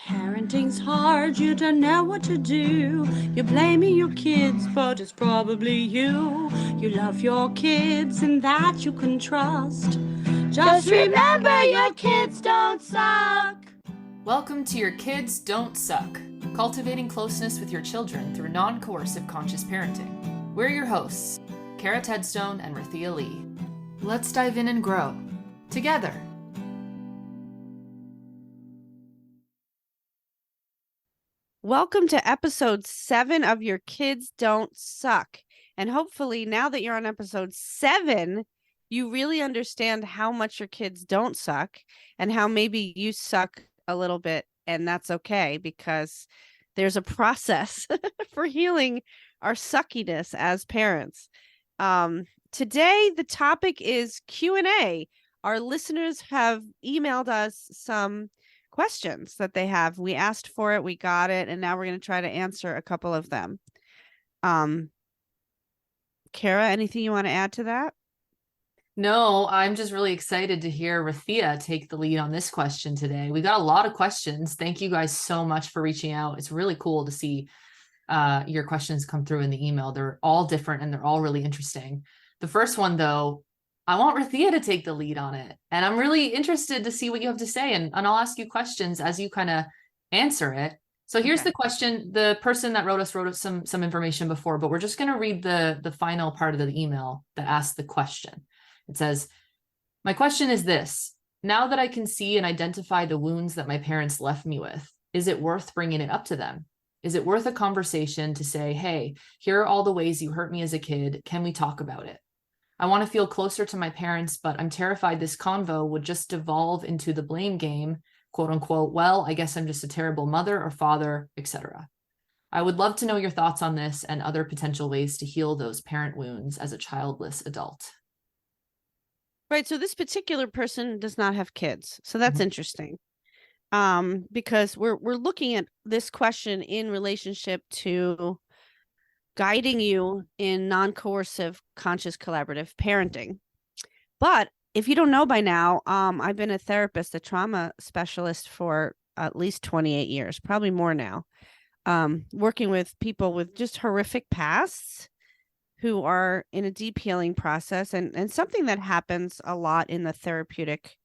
Parenting's hard, you don't know what to do. You're blaming your kids, but it's probably you. You love your kids and that you can trust. Just remember your kids don't suck. Welcome to Your Kids Don't Suck, cultivating closeness with your children through non-coercive conscious parenting. We're your hosts, Kara Tedstone and Rathia Lee. Let's dive in and grow together. Welcome to episode 7 of Your Kids Don't Suck. And hopefully now that you're on episode 7, you really understand how much your kids don't suck and how maybe you suck a little bit, and that's okay because there's a process for healing our suckiness as parents. Today, the topic is Q&A. Our listeners have emailed us some questions that they have. We asked for it, we got it, and now we're going to try to answer a couple of them. Kara, anything you want to add to that? No, I'm just really excited to hear Rathia take the lead on this question today. We got a lot of questions. Thank you guys so much for reaching out. It's really cool to see your questions come through in the email. They're all different and they're all really interesting. The first one, though, I want Rathia to take the lead on it. And I'm really interested to see what you have to say. And I'll ask you questions as you kind of answer it. So here's the question. The person that wrote us some information before, but we're just going to read the final part of the email that asks the question. It says, my question is this. Now that I can see and identify the wounds that my parents left me with, is it worth bringing it up to them? Is it worth a conversation to say, hey, here are all the ways you hurt me as a kid. Can we talk about it? I want to feel closer to my parents, but I'm terrified this convo would just devolve into the blame game, quote unquote, well, I guess I'm just a terrible mother or father, etc. I would love to know your thoughts on this and other potential ways to heal those parent wounds as a childless adult. Right. So this particular person does not have kids. So that's interesting. Because we're looking at this question in relationship to guiding you in non-coercive, conscious, collaborative parenting. But if you don't know by now, I've been a therapist, a trauma specialist for at least 28 years, probably more now, working with people with just horrific pasts who are in a deep healing process. And something that happens a lot in the therapeutic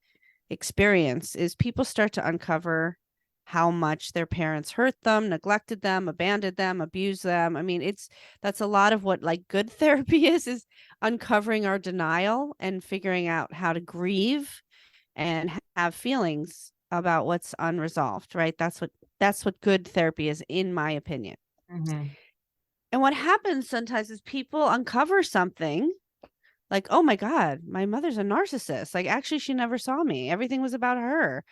experience is people start to uncover how much their parents hurt them, neglected them, abandoned them, abused them. I mean, that's a lot of what like good therapy is uncovering our denial and figuring out how to grieve and have feelings about what's unresolved, right? That's what good therapy is, in my opinion. Mm-hmm. And what happens sometimes is people uncover something like, oh my God, my mother's a narcissist. Like, actually, she never saw me. Everything was about her.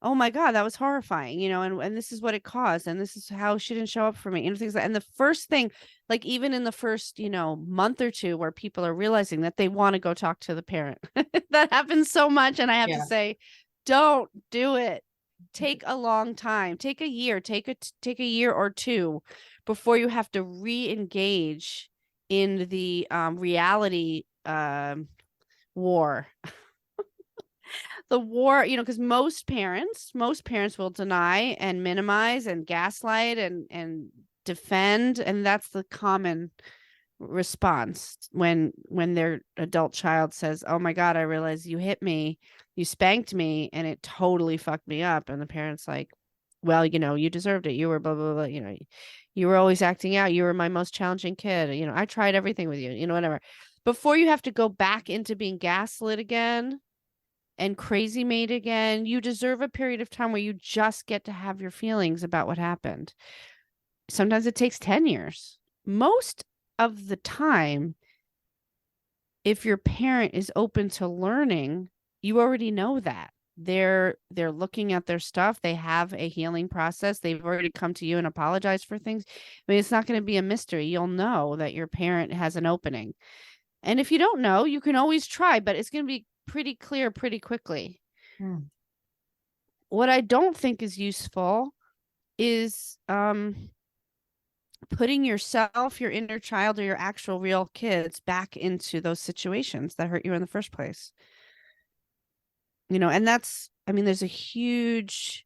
Oh my God, that was horrifying, and this is what it caused. And this is how she didn't show up for me. Things like, and the first thing, like even in the first, month or two where people are realizing that they want to go talk to the parent, that happens so much. And I have to say, don't do it. Take a long time, take a year, take a year or two before you have to re-engage in the reality war. The war, because most parents will deny and minimize and gaslight and defend, and that's the common response when their adult child says, oh my God, I realize you hit me, you spanked me, and it totally fucked me up. And the parent's like, well, you deserved it, you were blah blah blah, you were always acting out, you were my most challenging kid, I tried everything with you, whatever. Before you have to go back into being gaslit again and crazy made again, you deserve a period of time where you just get to have your feelings about what happened. Sometimes it takes 10 years. Most of the time, if your parent is open to learning, you already know that. They're looking at their stuff. They have a healing process. They've already come to you and apologized for things. I mean, it's not going to be a mystery. You'll know that your parent has an opening. And if you don't know, you can always try, but it's going to be pretty clear pretty quickly. What I don't think is useful is putting yourself, your inner child, or your actual real kids back into those situations that hurt you in the first place. And that's, there's a huge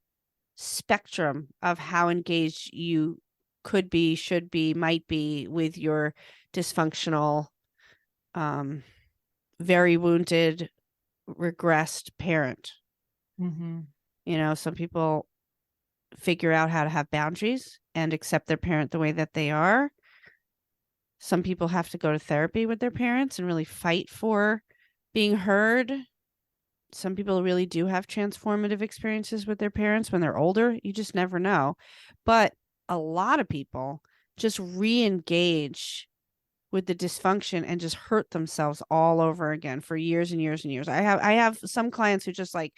spectrum of how engaged you could be, should be, might be with your dysfunctional, very wounded, regressed parent. Some people figure out how to have boundaries and accept their parent the way that they are. Some people have to go to therapy with their parents and really fight for being heard. Some people really do have transformative experiences with their parents when they're older. You just never know. But a lot of people just re-engage with the dysfunction and just hurt themselves all over again for years and years and years. I have some clients who just like,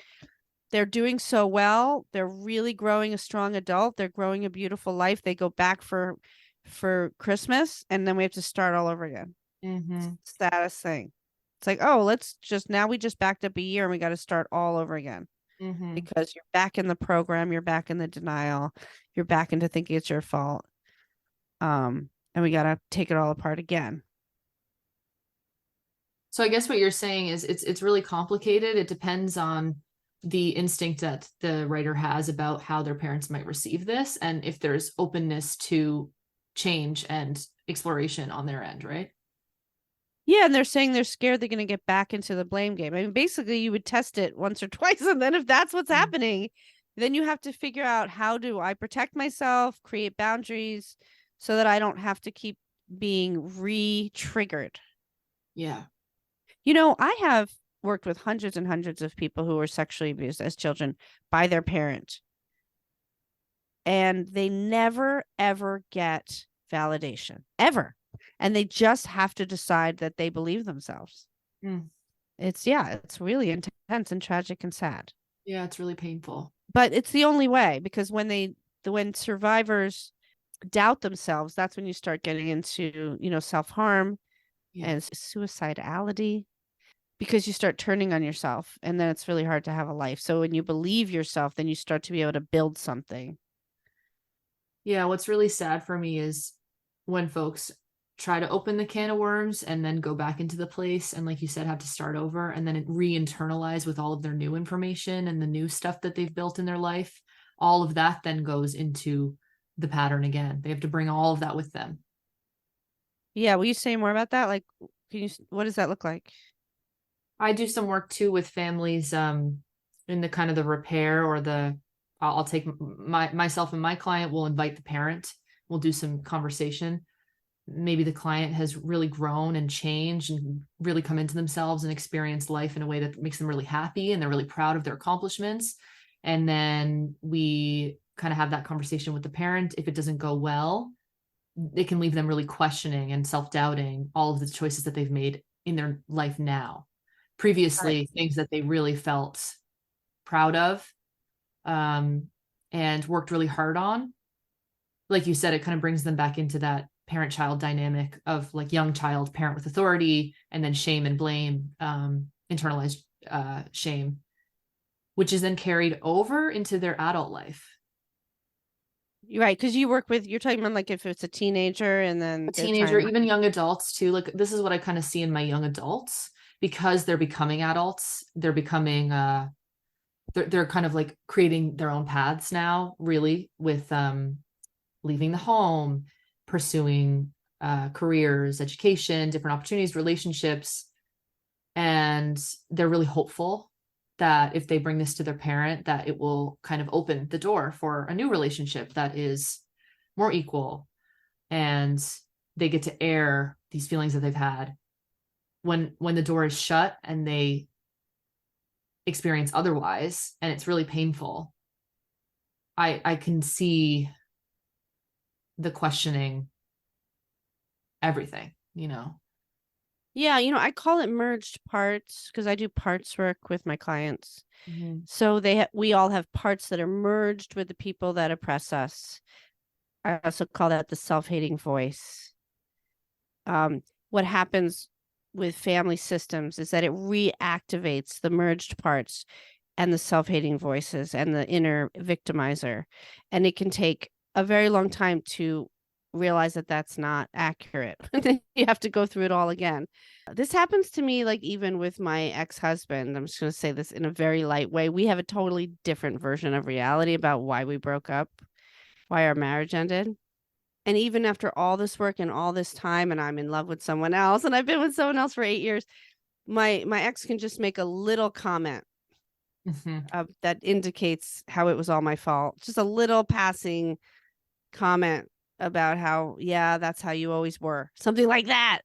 they're doing so well. They're really growing a strong adult. They're growing a beautiful life. They go back for Christmas, and then we have to start all over again. It's the saddest thing. It's like, oh, now we just backed up a year and we got to start all over again because you're back in the program. You're back in the denial. You're back into thinking it's your fault. And we got to take it all apart again. So I guess what you're saying is it's really complicated. It depends on the instinct that the writer has about how their parents might receive this, and if there's openness to change and exploration on their end, right? Yeah, and they're saying they're scared they're going to get back into the blame game. I mean, basically, you would test it once or twice, and then if that's what's happening, then you have to figure out, how do I protect myself, create boundaries so that I don't have to keep being re-triggered. Yeah. I have worked with hundreds and hundreds of people who were sexually abused as children by their parent. And they never, ever get validation, ever. And they just have to decide that they believe themselves. It's really intense and tragic and sad. Yeah, it's really painful. But it's the only way, because when survivors doubt themselves, that's when you start getting into, self-harm and suicidality, because you start turning on yourself, and then it's really hard to have a life. So when you believe yourself, then you start to be able to build something. Yeah, what's really sad for me is when folks try to open the can of worms and then go back into the place and, like you said, have to start over and then re-internalize with all of their new information and the new stuff that they've built in their life. All of that then goes into the pattern again. They have to bring all of that with them. Yeah, will you say more about that? Like, what does that look like? I do some work too with families in the kind of the repair, or I'll take myself and my client will invite the parent. We'll do some conversation. Maybe the client has really grown and changed and really come into themselves and experienced life in a way that makes them really happy and they're really proud of their accomplishments. And then we kind of have that conversation with the parent. If it doesn't go well, it can leave them really questioning and self-doubting all of the choices that they've made in their life now. Previously, right. Things that they really felt proud of and worked really hard on. Like you said, it kind of brings them back into that parent-child dynamic of like young child, parent with authority, and then shame and blame, internalized shame, which is then carried over into their adult life. Right, because you're talking about like if it's a teenager and then a teenager, even young adults too. Like this is what I kind of see in my young adults, because they're becoming adults. They're becoming they're kind of like creating their own paths now, really, with leaving the home, pursuing careers, education, different opportunities, relationships. And they're really hopeful that if they bring this to their parent, that it will kind of open the door for a new relationship that is more equal. And they get to air these feelings that they've had. When the door is shut and they experience otherwise, and it's really painful, I can see the questioning everything, Yeah, I call it merged parts because I do parts work with my clients. So we all have parts that are merged with the people that oppress us. I also call that the self-hating voice. What happens with family systems is that it reactivates the merged parts and the self-hating voices and the inner victimizer. And it can take a very long time to realize that that's not accurate. You have to go through it all again. This happens to me, like, even with my ex-husband. I'm just going to say this in a very light way. We have a totally different version of reality about why we broke up, why our marriage ended. And even after all this work and all this time, and I'm in love with someone else, and I've been with someone else for 8 years, my ex can just make a little comment that indicates how it was all my fault. Just a little passing comment about how, yeah, that's how you always were. Something like that.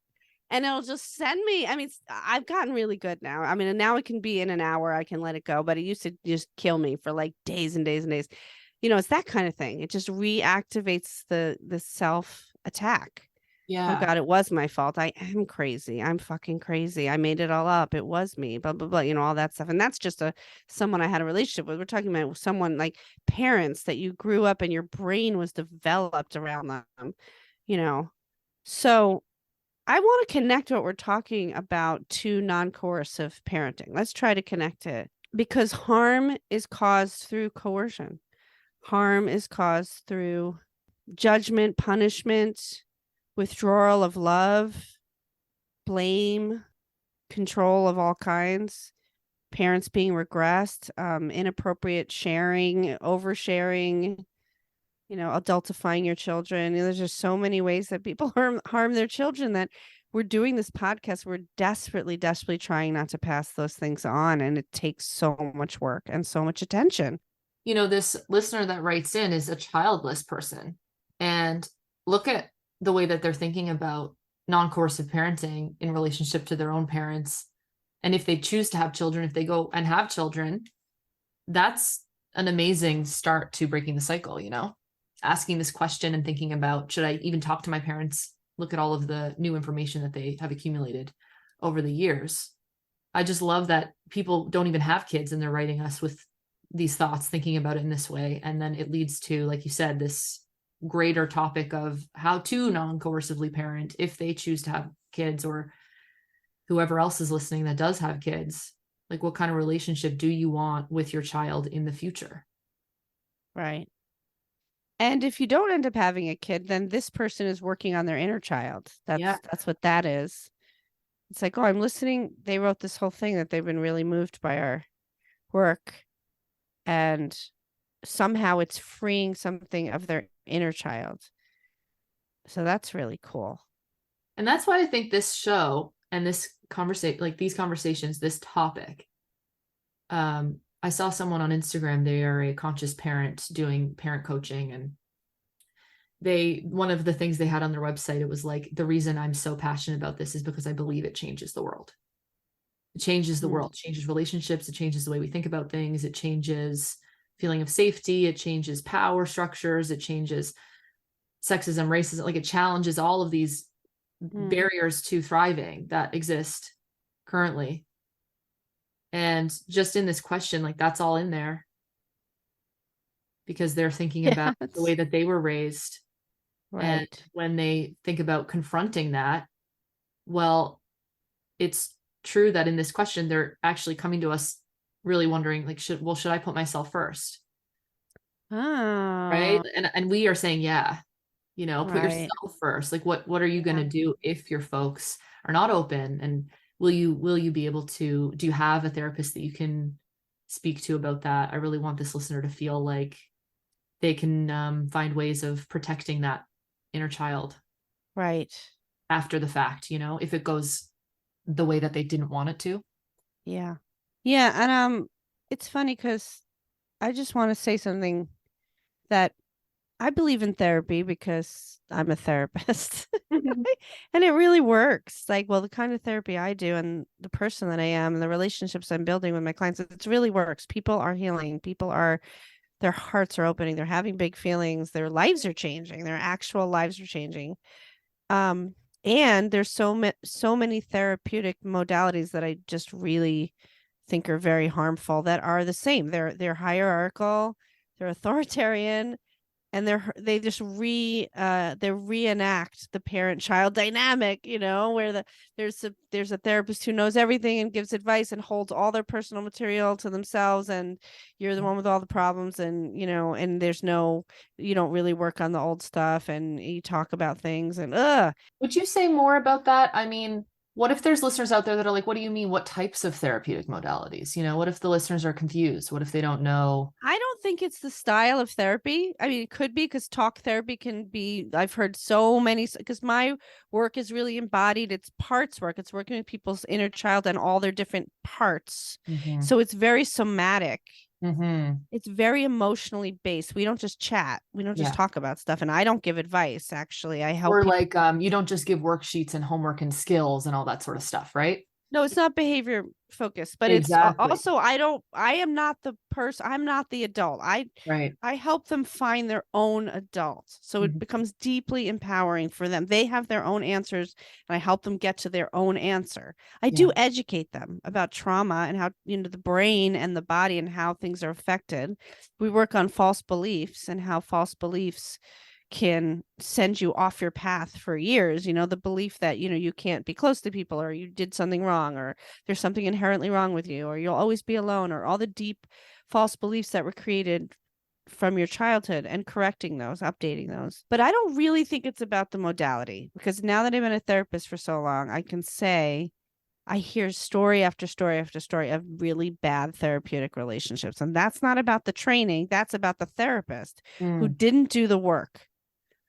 And it'll just send me. I mean, I've gotten really good now. I mean, and now it can be in an hour. I can let it go. But it used to just kill me for like days and days and days. You know, it's that kind of thing. It just reactivates the self attack. Yeah. Oh God, it was my fault. I am crazy. I'm fucking crazy. I made it all up. It was me. Blah blah blah. You know, all that stuff. And that's just someone I had a relationship with. We're talking about someone like parents that you grew up and your brain was developed around them. You know, so I want to connect what we're talking about to non-coercive parenting. Let's try to connect it, because harm is caused through coercion. Harm is caused through judgment, punishment, withdrawal of love, blame, control of all kinds, parents being regressed, inappropriate sharing, oversharing, you know, adultifying your children. There's just so many ways that people harm their children that we're doing this podcast. We're desperately trying not to pass those things on. And it takes so much work and so much attention. You know, this listener that writes in is a childless person. And look at the way that they're thinking about non-coercive parenting in relationship to their own parents. And if they choose to have children, if they go and have children, that's an amazing start to breaking the cycle, you know? Asking this question and thinking about, should I even talk to my parents? Look at all of the new information that they have accumulated over the years. I just love that people don't even have kids and they're writing us with these thoughts, thinking about it in this way. And then it leads to, like you said, this greater topic of how to non-coercively parent if they choose to have kids, or whoever else is listening that does have kids. Like, what kind of relationship do you want with your child in the future? Right. And if you don't end up having a kid, then this person is working on their inner child. That's what that is. It's like, oh, I'm listening. They wrote this whole thing that they've been really moved by our work. And somehow it's freeing something of their inner child. So that's really cool. And that's why I think this show and this conversation, like these conversations, this topic, I saw someone on Instagram, they are a conscious parent doing parent coaching, and one of the things they had on their website, it was like, the reason I'm so passionate about this is because I believe it changes the world. It changes the world, changes relationships, it changes the way we think about things, it changes feeling of safety, it changes power structures, it changes sexism, racism, like it challenges all of these barriers to thriving that exist currently. And just in this question, like, that's all in there because they're thinking about the way that they were raised. Right. And when they think about confronting that, well, it's true that in this question, they're actually coming to us really wondering, like, should I put myself first? Right. And we are saying, yeah, you know, put yourself first. Like, what are you going to do if your folks are not open? And will you be able to, do you have a therapist that you can speak to about that? I really want this listener to feel like they can find ways of protecting that inner child. Right. After the fact, you know, if it goes the way that they didn't want it to. Yeah. Yeah. And it's funny because I just want to say something that I believe in therapy because I'm a therapist. And it really works. Like, well, the kind of therapy I do and the person that I am and the relationships I'm building with my clients, it really works. People are healing. Their hearts are opening. They're having big feelings. Their lives are changing. Their actual lives are changing. And there's so many therapeutic modalities that I just really think are very harmful that are the same. They're hierarchical, they're authoritarian, and they just they reenact the parent-child dynamic, where there's a therapist who knows everything and gives advice and holds all their personal material to themselves, and you're the one with all the problems, and and you don't really work on the old stuff, and you talk about things, and Would you say more about that? I mean, what if there's listeners out there that are like, what do you mean? What types of therapeutic modalities? What if the listeners are confused? What if they don't know? I don't think it's the style of therapy. I mean, it could be, because talk therapy can be, I've heard so many, because my work is really embodied. It's parts work. It's working with people's inner child and all their different parts. Mm-hmm. So it's very somatic. Mm-hmm. It's very emotionally based. We don't just chat. We don't just talk about stuff. And I don't give advice, actually. I help Or people. like, you don't just give worksheets and homework and skills and all that sort of stuff, right? No, it's not behavior focused, but Exactly. it's also, I am not the person. I'm not the adult. Right. I help them find their own adult. So it becomes deeply empowering for them. They have their own answers, and I help them get to their own answer. I do educate them about trauma and how, the brain and the body and how things are affected. We work on false beliefs and how false beliefs can send you off your path for years. The belief that, you can't be close to people, or you did something wrong, or there's something inherently wrong with you, or you'll always be alone, or all the deep false beliefs that were created from your childhood, and correcting those, updating those. But I don't really think it's about the modality, because now that I've been a therapist for so long, I can say I hear story after story after story of really bad therapeutic relationships. And that's not about the training. That's about the therapist who didn't do the work.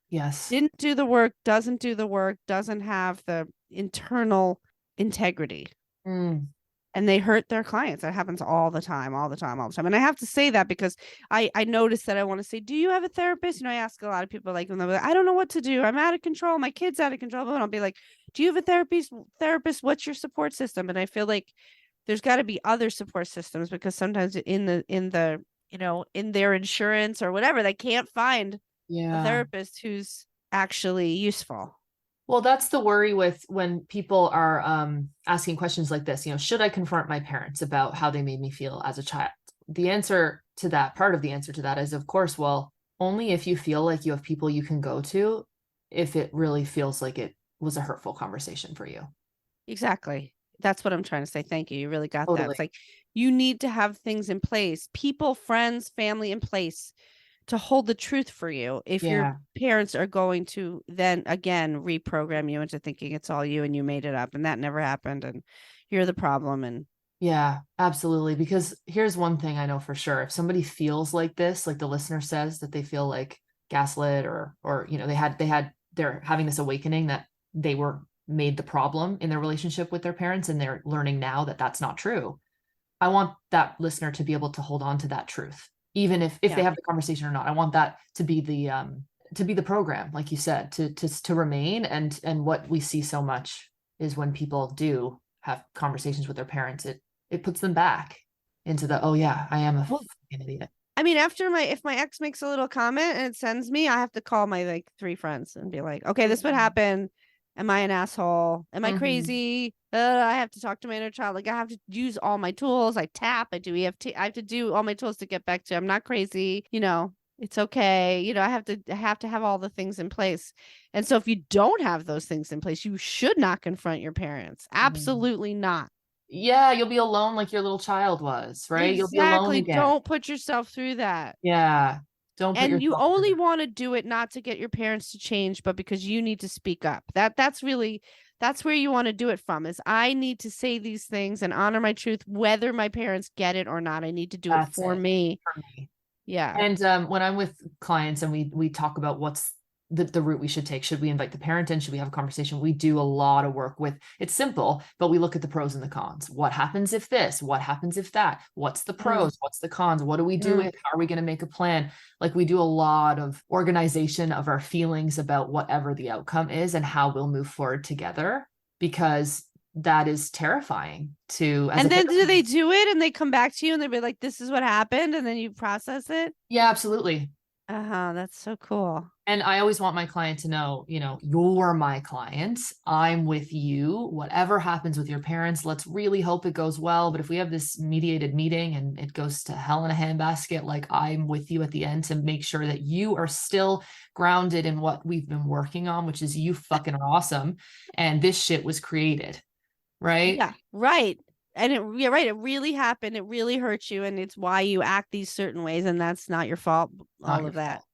Yes. Didn't do the work, doesn't do the work, doesn't have the internal integrity. And they hurt their clients. That happens all the time. And I have to say that because I noticed that I want to say, do you have a therapist? I ask a lot of people, like, when they're like, I don't know what to do. I'm out of control. My kid's out of control. And I'll be like, do you have a therapist? What's your support system? And I feel like there's got to be other support systems, because sometimes in their insurance or whatever, they can't find a therapist who's actually useful. Well, that's the worry with when people are asking questions like this, should I confront my parents about how they made me feel as a child? The answer to that, part of the answer to that is, of course, well, only if you feel like you have people you can go to, if it really feels like it was a hurtful conversation for you. Exactly. That's what I'm trying to say. Thank you. You really got Totally. that. It's like, you need to have things in place, people, friends, family in place to hold the truth for you. If your parents are going to then again reprogram you into thinking it's all you and you made it up, and that never happened, and you're the problem. And yeah, absolutely. Because here's one thing I know for sure. If somebody feels like this, like the listener says, that they feel like gaslit, or they're having this awakening that they were made the problem in their relationship with their parents, and they're learning now that that's not true. I want that listener to be able to hold on to that truth, even if they have the conversation or not. I want that to be the program, like you said, to remain. And what we see so much is when people do have conversations with their parents, it puts them back into the, oh yeah, I am a fucking idiot. I mean, if my ex makes a little comment and it sends me, I have to call my like 3 friends and be like, okay, this is what happened. Am I an asshole? Am I crazy? I have to talk to my inner child. Like, I have to use all my tools. I tap, I do EFT. I have to do all my tools to get back to, I'm not crazy. It's okay. I have to have all the things in place. And so if you don't have those things in place, you should not confront your parents. Absolutely not. Yeah, you'll be alone like your little child was, right? Exactly. You'll be alone again. Don't put yourself through that. Yeah. Don't put and you yourself only through that. want to do it not to get your parents to change, but because you need to speak up. That's where you want to do it from, is I need to say these things and honor my truth, whether my parents get it or not. I need to do it for me. Yeah. And when I'm with clients and we talk about what's the route we should take, should we invite the parent in? Should we have a conversation? We do a lot of work with, it's simple, but we look at the pros and the cons. What happens if this? What happens if that? What's the pros? What's the cons? What do we do? How are we going to make a plan? Like, we do a lot of organization of our feelings about whatever the outcome is and how we'll move forward together, because that is terrifying to. And then do they do it and they come back to you and they'll be like, this is what happened, and then you process it? Yeah, absolutely. That's so cool. And I always want my client to know, you're my client. I'm with you. Whatever happens with your parents, let's really hope it goes well. But if we have this mediated meeting and it goes to hell in a handbasket, like, I'm with you at the end to make sure that you are still grounded in what we've been working on, which is you fucking are awesome. And this shit was created, right? Yeah, right. And yeah, right. It really happened. It really hurt you. And it's why you act these certain ways. And that's not your fault. Not All your of that. fault.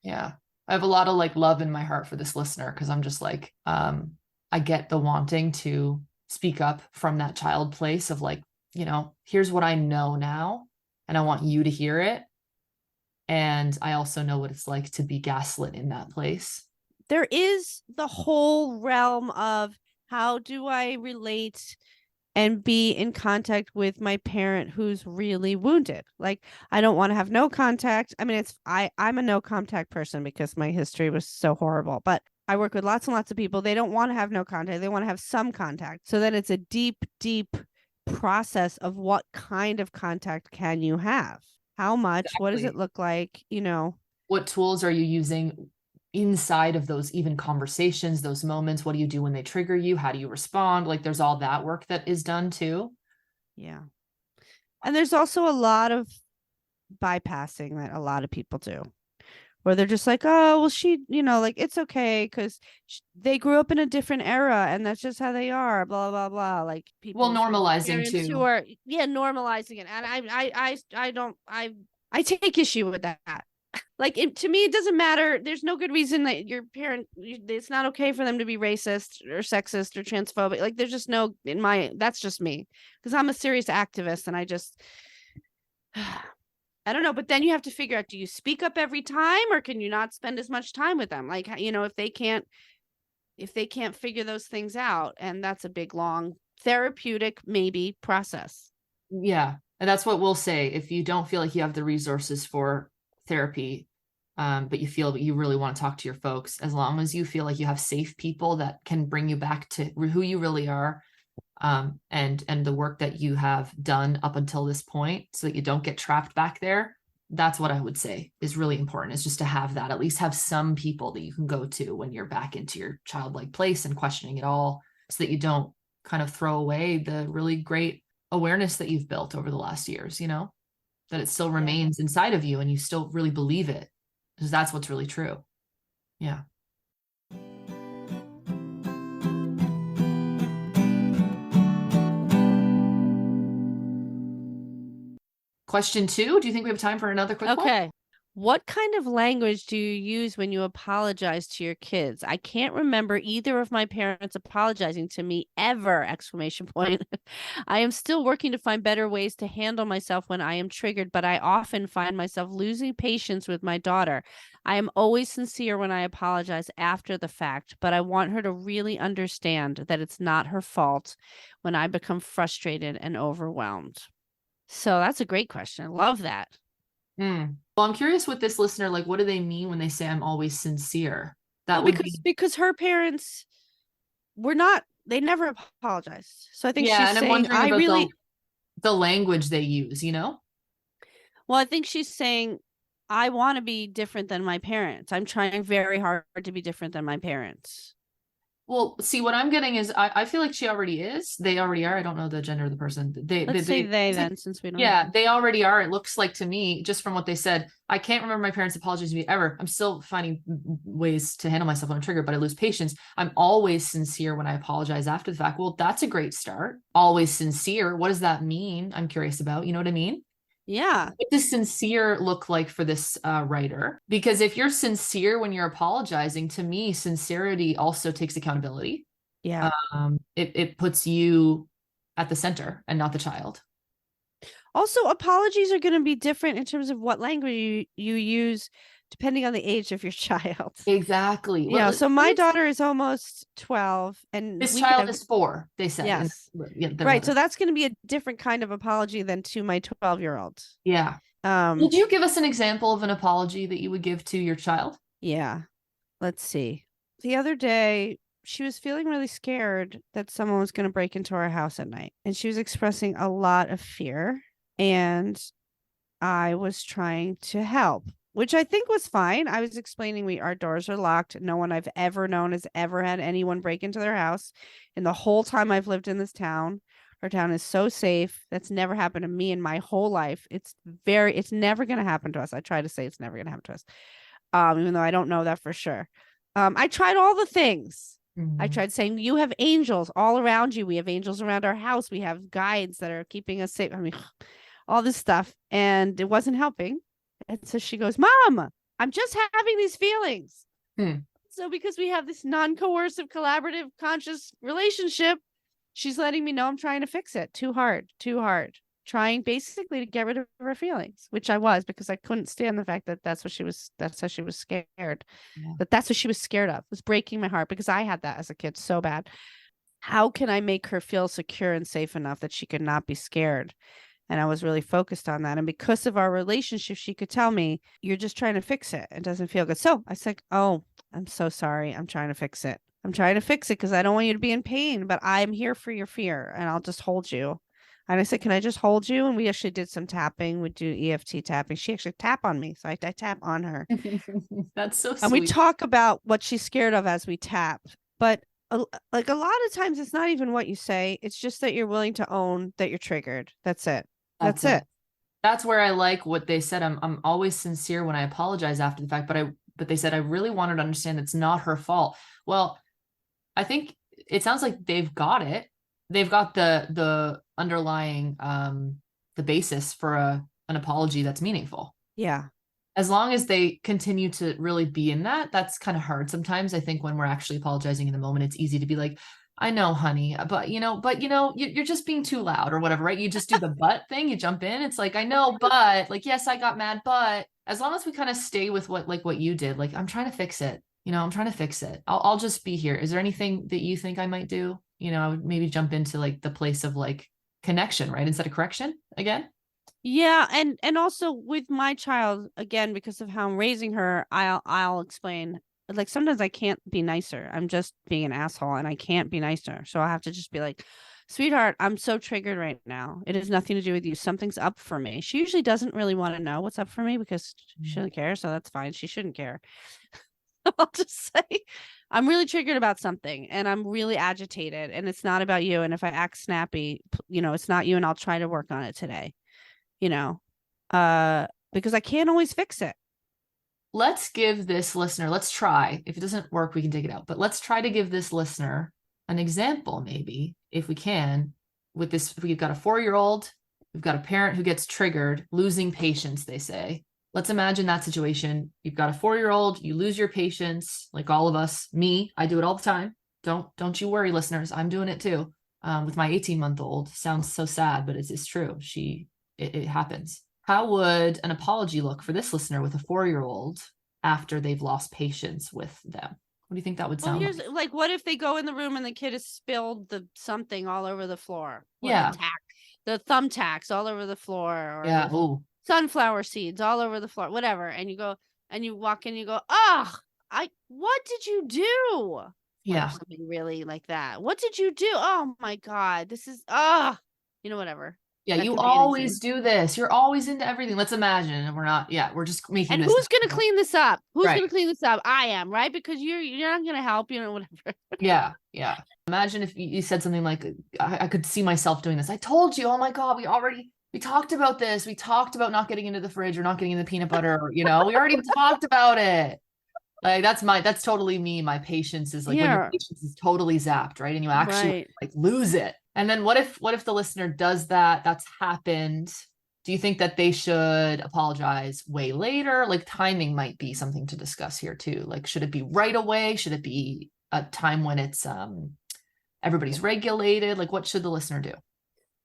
Yeah. I have a lot of like love in my heart for this listener because I'm just like, I get the wanting to speak up from that child place of like, here's what I know now, and I want you to hear it. And I also know what it's like to be gaslit in that place. There is the whole realm of how do I relate and be in contact with my parent who's really wounded. Like, I don't want to have no contact. I mean, I'm a no contact person because my history was so horrible, but I work with lots and lots of people. They don't want to have no contact. They want to have some contact. So then it's a deep, deep process of what kind of contact can you have? How much? Exactly. What does it look like? What tools are you using inside of those even conversations, those moments? What do you do when they trigger you? How do you respond? Like, there's all that work that is done too. Yeah. And there's also a lot of bypassing that a lot of people do, where they're just like, oh, well, she, like, it's okay because they grew up in a different era and that's just how they are, blah, blah, blah. Like, people normalizing too. Who are, normalizing it. And I take issue with that. Like, to me, it doesn't matter. There's no good reason that your parent, it's not okay for them to be racist or sexist or transphobic. Like, there's just no, that's just me, because I'm a serious activist and I just, I don't know. But then you have to figure out, do you speak up every time or can you not spend as much time with them? Like, if they can't figure those things out, and that's a big, long, therapeutic, maybe, process. Yeah. And that's what we'll say. If you don't feel like you have the resources for therapy, but you feel that you really want to talk to your folks, as long as you feel like you have safe people that can bring you back to who you really are, and the work that you have done up until this point, so that you don't get trapped back there. That's what I would say is really important, is just to have that, at least have some people that you can go to when you're back into your childlike place and questioning it all, so that you don't kind of throw away the really great awareness that you've built over the last years, that it still remains inside of you and you still really believe it, because that's what's really true. Yeah. Question 2, do you think we have time for another quick one? Okay. What kind of language do you use when you apologize to your kids? I can't remember either of my parents apologizing to me ever! ! I am still working to find better ways to handle myself when I am triggered, but I often find myself losing patience with my daughter. I am always sincere when I apologize after the fact, but I want her to really understand that it's not her fault when I become frustrated and overwhelmed. So that's a great question. I love that. Well, I'm curious with this listener, like, what do they mean when they say I'm always sincere? That would because her parents were not, they never apologized. So I think she's saying, I really, the language they use, Well, I think she's saying, I want to be different than my parents. I'm trying very hard to be different than my parents. Well, see, what I'm getting is I feel like she already is. They already are. I don't know the gender of the person. Let's say they then, since we don't. Yeah, they already are. It looks like to me, just from what they said, I can't remember my parents' apologies to me ever. I'm still finding ways to handle myself when I'm triggered, but I lose patience. I'm always sincere when I apologize after the fact. Well, that's a great start. Always sincere. What does that mean? I'm curious about. You know what I mean? Yeah. What does sincere look like for this writer? Because if you're sincere when you're apologizing, to me, sincerity also takes accountability. Yeah. It puts you at the center and not the child. Also, apologies are going to be different in terms of what language you use, depending on the age of your child. Exactly. Yeah. So my daughter is almost 12, and this child is 4. They said. Yes. Right. So that's going to be a different kind of apology than to my 12-year-old. Yeah. Would you give us an example of an apology that you would give to your child? Yeah. Let's see. The other day, she was feeling really scared that someone was going to break into our house at night, and she was expressing a lot of fear, and I was trying to help. which I think was fine. I was explaining our doors are locked. No one I've ever known has ever had anyone break into their house in the whole time I've lived in this town. Our town is so safe. That's never happened to me in my whole life. It's never going to happen to us. I try to say it's never going to happen to us. Even though I don't know that for sure. I tried all the things. I tried saying, you have angels all around you. We have angels around our house. We have guides that are keeping us safe. I mean, all this stuff. And it wasn't helping. And so she goes, Mom, I'm just having these feelings. So because we have this non-coercive, collaborative, conscious relationship, she's letting me know I'm trying to fix it too hard. Trying basically to get rid of her feelings, which I was, because I couldn't stand the fact that that's how she was scared. Yeah. That's what she was scared of. It was breaking my heart because I had that as a kid so bad. How can I make her feel secure and safe enough that she could not be scared? And I was really focused on that. And because of our relationship, she could tell me, you're just trying to fix it. It doesn't feel good. So I said, oh, I'm so sorry. I'm trying to fix it. I'm trying to fix it because I don't want you to be in pain, but I'm here for your fear and I'll just hold you. And I said, can I just hold you? And we actually did some tapping. We do EFT tapping. She actually tapped on me. So I tap on her. That's so sweet. And we talk about what she's scared of as we tap. But like a lot of times, it's not even what you say. It's just that you're willing to own that you're triggered. That's it. That's it. That's where I like what they said. I'm always sincere when I apologize after the fact, but they said I really wanted to understand it's not her fault. Well, I think it sounds like they've got it. They've got the underlying the basis for an apology that's meaningful. Yeah. As long as they continue to really be in that, that's kind of hard. Sometimes I think when we're actually apologizing in the moment, it's easy to be like, I know, honey, but you're just being too loud or whatever, right? You just do the but thing, you jump in. It's like, I know, but like, yes, I got mad, but as long as we kind of stay with what you did, like, I'm trying to fix it. I'm trying to fix it. I'll just be here. Is there anything that you think I might do? I would maybe jump into like the place of like connection, right? Instead of correction again. Yeah. And also with my child, again, because of how I'm raising her, I'll explain, like, sometimes I can't be nicer. I'm just being an asshole and I can't be nicer. So I have to just be like, sweetheart, I'm so triggered right now. It has nothing to do with you. Something's up for me. She usually doesn't really want to know what's up for me because she doesn't care. So that's fine. She shouldn't care. I'll just say, I'm really triggered about something and I'm really agitated and it's not about you. And if I act snappy, it's not you and I'll try to work on it today, because I can't always fix it. Let's give this listener, let's try. If it doesn't work, we can take it out. But let's try to give this listener an example, maybe, if we can, with this. If we've got a 4-year-old, we've got a parent who gets triggered, losing patience, they say. Let's imagine that situation. You've got a 4-year-old, you lose your patience, like all of us. Me, I do it all the time. Don't you worry, listeners. I'm doing it too. With my 18-month-old. Sounds so sad, but it's true. It happens. How would an apology look for this listener with a 4-year-old after they've lost patience with them? What do you think that would sound like? What if they go in the room and the kid has spilled something all over the floor? Yeah. The thumbtacks all over the floor. Or yeah. Sunflower seeds all over the floor, whatever. And you go and you walk in, you go, oh, what did you do? Yeah. Something really like that. What did you do? Oh my God. This is, whatever. Yeah, you always do this. You're always into everything. Let's imagine. And we're just making and this. Who's going to clean this up? Who's going to clean this up? I am, right? Because you're not going to help, whatever. Yeah. Imagine if you said something like, I could see myself doing this. I told you, oh my God, we talked about this. We talked about not getting into the fridge or not getting into the peanut butter. We already talked about it. Like that's totally me. My patience is like when your patience is totally zapped, right? And you actually like lose it. And then what if the listener does that? That's happened. Do you think that they should apologize way later? Like timing might be something to discuss here too. Like, should it be right away? Should it be a time when it's everybody's regulated? Like, what should the listener do?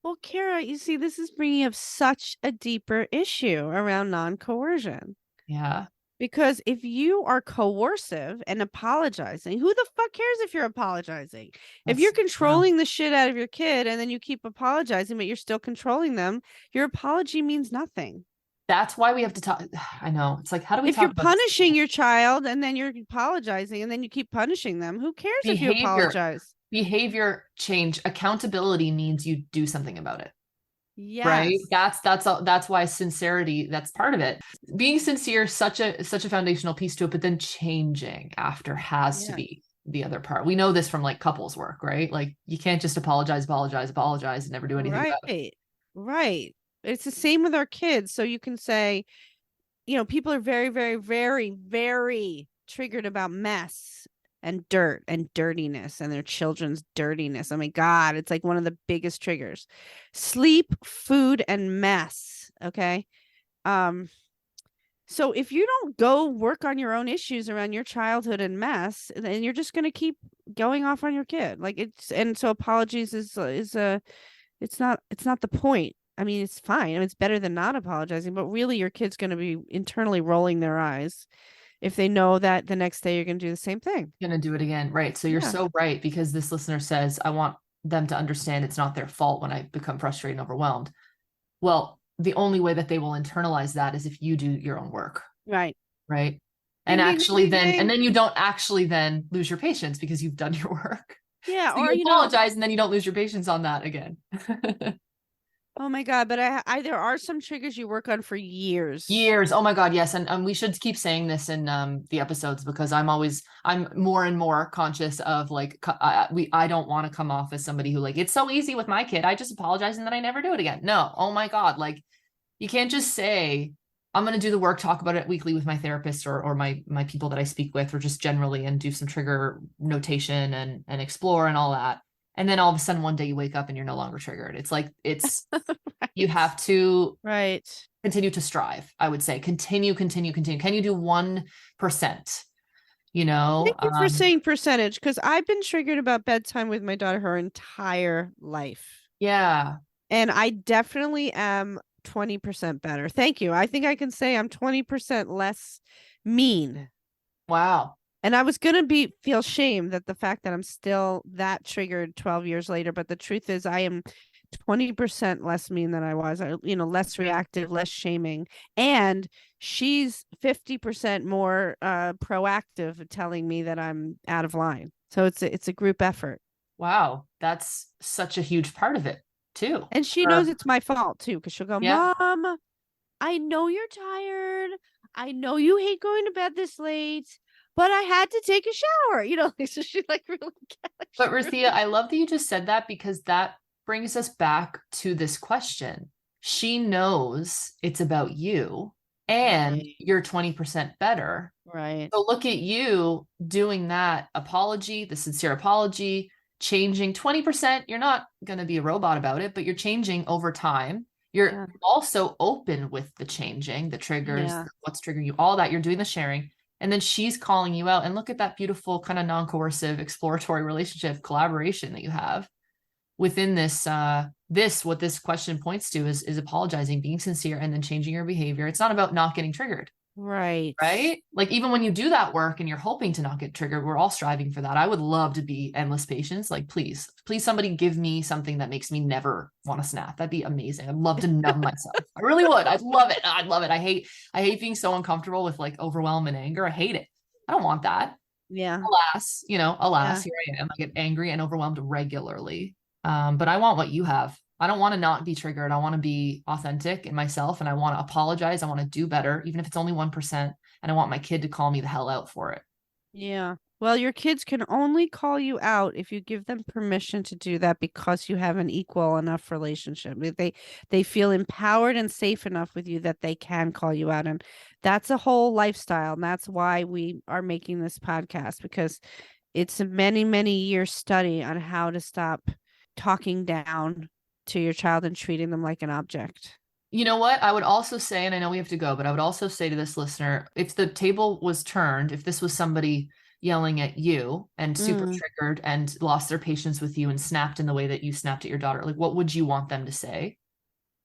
Well, Kara, you see, this is bringing up such a deeper issue around non-coercion. Yeah. Because if you are coercive and apologizing, who the fuck cares if you're apologizing? If you're controlling the shit out of your kid and then you keep apologizing, but you're still controlling them, your apology means nothing. That's why we have to talk. I know. It's like, how do we talk about if you're punishing your child and then you're apologizing and then you keep punishing them, who cares if you apologize? Behavior change. Accountability means you do something about it. Right. Yes. That's why sincerity, that's part of it. Being sincere, such a foundational piece to it, but then changing after has to Yeah. be the other part. We know this from like couples work, right? Like you can't just apologize and never do anything about it. Right. Right. It's the same with our kids. So you can say, people are very, very, very, very triggered about mess and dirt and dirtiness and their children's dirtiness. Oh my God. It's like one of the biggest triggers. Sleep, food, and mess. Okay. So if you don't go work on your own issues around your childhood and mess, then you're just going to keep going off on your kid. And so apologies is it's not the point. I mean, it's fine. I mean, it's better than not apologizing, but really your kid's going to be internally rolling their eyes if they know that the next day you're going to do the same thing. Gonna do it again. Right. So you're Yeah. so right, because this listener says, I want them to understand it's not their fault when I become frustrated and overwhelmed. Well, the only way that they will internalize that is if you do your own work. Right. Right. Ding, And ding, actually ding, then, ding. and then you don't actually then lose your patience because you've done your work. Yeah. So Or, you apologize and then you don't lose your patience on that again. oh my God. But I there are some triggers you work on for years. Years. Oh my God, yes. And we should keep saying this in the episodes, because I'm more and more conscious of like I don't want to come off as somebody who like, it's so easy with my kid, I just apologize and then I never do it again. No. Oh my God. Like you can't just say, I'm going to do the work, talk about it weekly with my therapist or my people that I speak with, or just generally, and do some trigger notation and explore and all that. And then all of a sudden one day you wake up and you're no longer triggered. It's like, Right. you have to Right. continue to strive. I would say continue. Can you do 1%? Thank you for saying percentage, because I've been triggered about bedtime with my daughter her entire life. Yeah. And I definitely am 20% better. Thank you. I think I can say I'm 20% less mean. Wow. And I was going to feel shame that the fact that I'm still that triggered 12 years later. But the truth is I am 20% less mean than I was, less reactive, less shaming. And she's 50% more proactive at telling me that I'm out of line. So it's a group effort. Wow. That's such a huge part of it too. And she knows it's my fault too, because she'll go, Yeah. Mom, I know you're tired. I know you hate going to bed this late, but I had to take a shower. So she really But Ruthia, I love that you just said that, because that brings us back to this question. She knows it's about you and Right. you're 20% better. Right. So look at you doing that apology, the sincere apology, changing 20%. You're not going to be a robot about it, but you're changing over time. You're also open with the changing, the triggers, what's triggering you, all that. You're doing the sharing. And then she's calling you out. And look at that beautiful kind of non-coercive exploratory relationship collaboration that you have within this. What this question points to is apologizing, being sincere, and then changing your behavior. It's not about not getting triggered. Right. Like even when you do that work and you're hoping to not get triggered, we're all striving for that. I would love to be endless patience. Like, please somebody give me something that makes me never want to snap. That'd be amazing. I'd love to numb myself. I really would. I'd love it. I hate being so uncomfortable with like overwhelm and anger. I hate it. I don't want that. Yeah. Alas, here I am. I get angry and overwhelmed regularly. But I want what you have. I don't want to not be triggered. I want to be authentic in myself, and I want to apologize. I want to do better, even if it's only 1%. And I want my kid to call me the hell out for it. Yeah. Well, your kids can only call you out if you give them permission to do that, because you have an equal enough relationship. They feel empowered and safe enough with you that they can call you out. And that's a whole lifestyle. And that's why we are making this podcast, because it's a many, many year study on how to stop talking down to your child and treating them like an object. You know what? I would also say, and I know we have to go, but I would also say to this listener, if the table was turned, if this was somebody yelling at you and super triggered and lost their patience with you and snapped in the way that you snapped at your daughter, like what would you want them to say?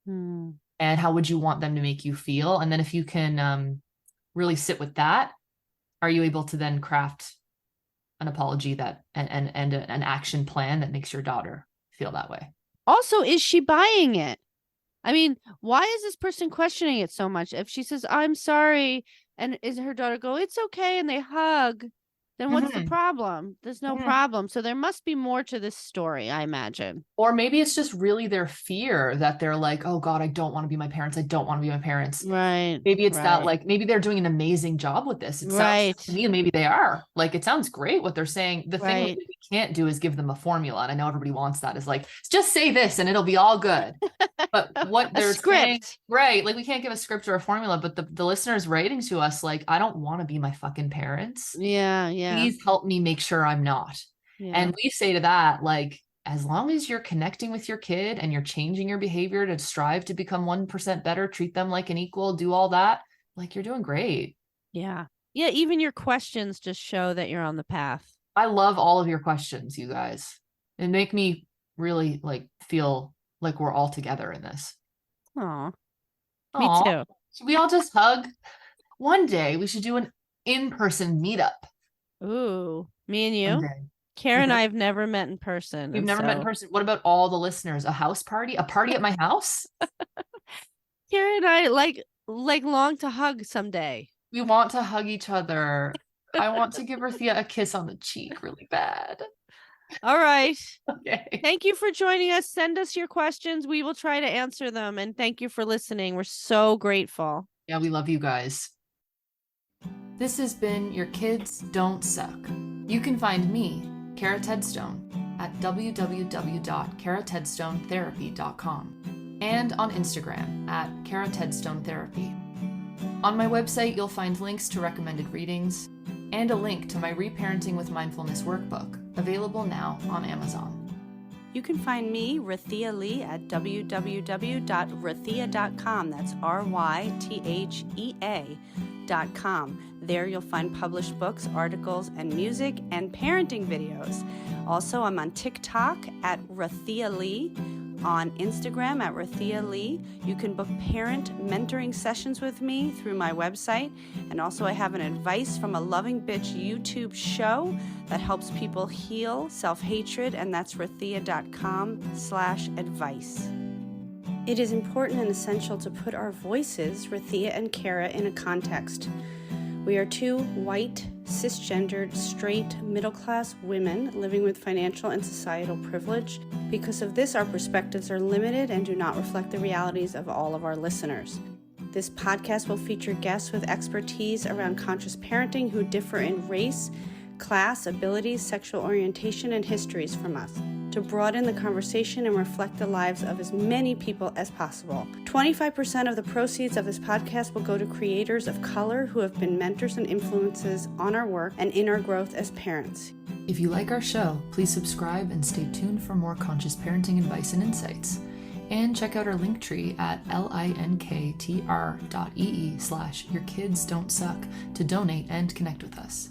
And how would you want them to make you feel? And then if you can really sit with that, are you able to then craft an apology that and an action plan that makes your daughter feel that way? Also, is she buying it? I mean, why is this person questioning it so much? If she says, I'm sorry, and is her daughter go, it's okay, and they hug, then what's the Mhm. problem? There's no Mhm. problem. So there must be more to this story, I imagine. Or maybe it's just really their fear that they're like, oh God, I don't want to be my parents. I don't want to be my parents. Right. Maybe it's that, right. like, maybe they're doing an amazing job with this. It sounds Right. to me, maybe they are. Like, it sounds great what they're saying. The thing Right. that we can't do is give them a formula. And I know everybody wants that, is like, just say this and it'll be all good. But what A they're saying, script. right? Like, we can't give a script or a formula, but the listeners writing to us, like, I don't want to be my fucking parents. Yeah. Yeah. Please help me make sure I'm not. Yeah. And we say to that, like, as long as you're connecting with your kid and you're changing your behavior to strive to become 1% better, treat them like an equal, do all that, like, you're doing great. Yeah. Yeah. Even your questions just show that you're on the path. I love all of your questions, you guys. It make me really like feel like we're all together in this. Aw. Me Aw. too. Should we all just hug? One day we should do an in-person meetup. Ooh. Me and One you? day. Kara and Mhm. I have never met in person. We've and never met in so- person. What about all the listeners? A house party? A party at my house? Kara and I like long to hug someday. We want to hug each other. I want to give Rathia a kiss on the cheek really bad. All right. Okay. Thank you for joining us. Send us your questions. We will try to answer them. And thank you for listening. We're so grateful. Yeah, we love you guys. This has been Your Kids Don't Suck. You can find me, Kara Tedstone, at www.karatedstonetherapy.com and on Instagram at Kara Tedstone Therapy. On my website, you'll find links to recommended readings and a link to my Reparenting with Mindfulness workbook, available now on Amazon. You can find me, Rathia Lee, at www.rathia.com. That's RYTHEA.com. There you'll find published books, articles, and music, and parenting videos. Also, I'm on TikTok at Rathia Lee, on Instagram at Rathia Lee. You can book parent mentoring sessions with me through my website. And also I have an Advice from a Loving Bitch YouTube show that helps people heal self-hatred, and that's rathia.com/advice. It is important and essential to put our voices, Rathia and Kara, in a context. We are two white, cisgendered, straight, middle-class women living with financial and societal privilege. Because of this, our perspectives are limited and do not reflect the realities of all of our listeners. This podcast will feature guests with expertise around conscious parenting who differ in race, class, abilities, sexual orientation, and histories from us, to broaden the conversation and reflect the lives of as many people as possible. 25% of the proceeds of this podcast will go to creators of color who have been mentors and influences on our work and in our growth as parents. If you like our show, please subscribe and stay tuned for more conscious parenting advice and insights. And check out our link tree at linktr.ee/yourkidsdontsuck to donate and connect with us.